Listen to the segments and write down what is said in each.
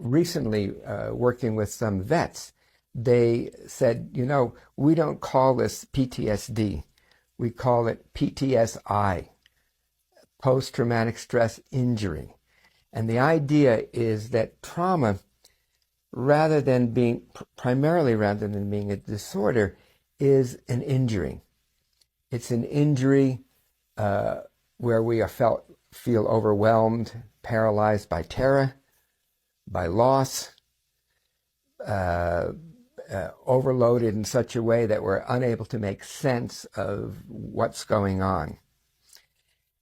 recently working with some vets, they said, we don't call this PTSD. We call it PTSI, post-traumatic stress injury. And the idea is that trauma, primarily rather than being a disorder, is an injury. It's an injury where we feel overwhelmed, paralyzed by terror, by loss, overloaded in such a way that we're unable to make sense of what's going on.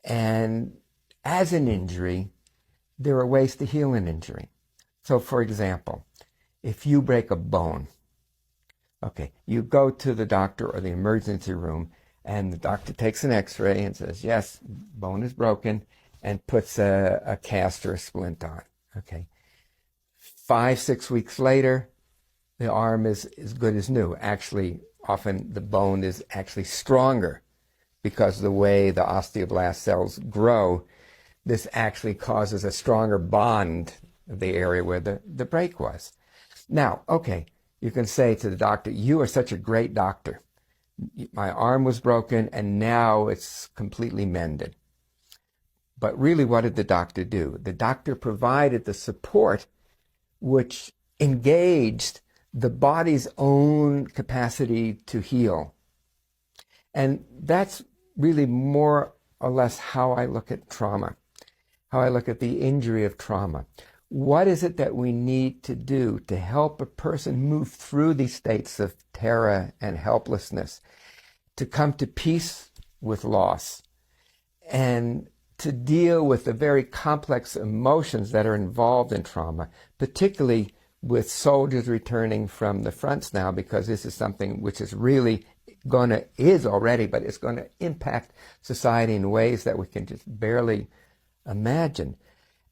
And as an injury, there are ways to heal an injury. So, for example, if you break a bone, okay, you go to the doctor or the emergency room, and the doctor takes an x-ray and says, yes, bone is broken, and puts a cast or a splint on. Okay. 5-6 weeks later, the arm is as good as new. Actually, often the bone is actually stronger because of the way the osteoblast cells grow. This actually causes a stronger bond of the area where the break was. Now, okay, you can say to the doctor, you are such a great doctor. My arm was broken and now it's completely mended. But really, what did the doctor do? The doctor provided the support which engaged the body's own capacity to heal. And that's really more or less how I look at trauma, how I look at the injury of trauma. What is it that we need to do to help a person move through these states of terror and helplessness, to come to peace with loss, and to deal with the very complex emotions that are involved in trauma, particularly with soldiers returning from the fronts now, because this is something which is really is already, but it's going to impact society in ways that we can just barely imagine.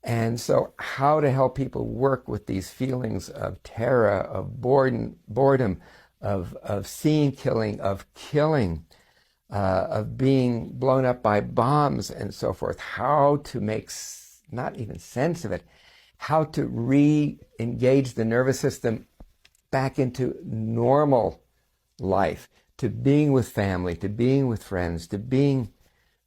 And so how to help people work with these feelings of terror, of boredom, of seeing killing, of killing, of being blown up by bombs and so forth, how to make not even sense of it, how to re-engage the nervous system back into normal life, to being with family, to being with friends, to being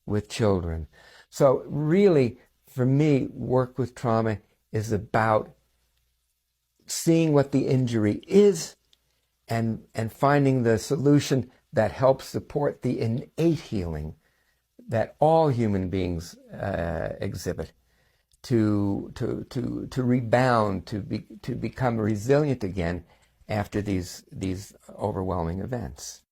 with children. So really, for me, work with trauma is about seeing what the injury is and finding the solution that helps support the innate healing that all human beings exhibit, to rebound, to become resilient again after these overwhelming events.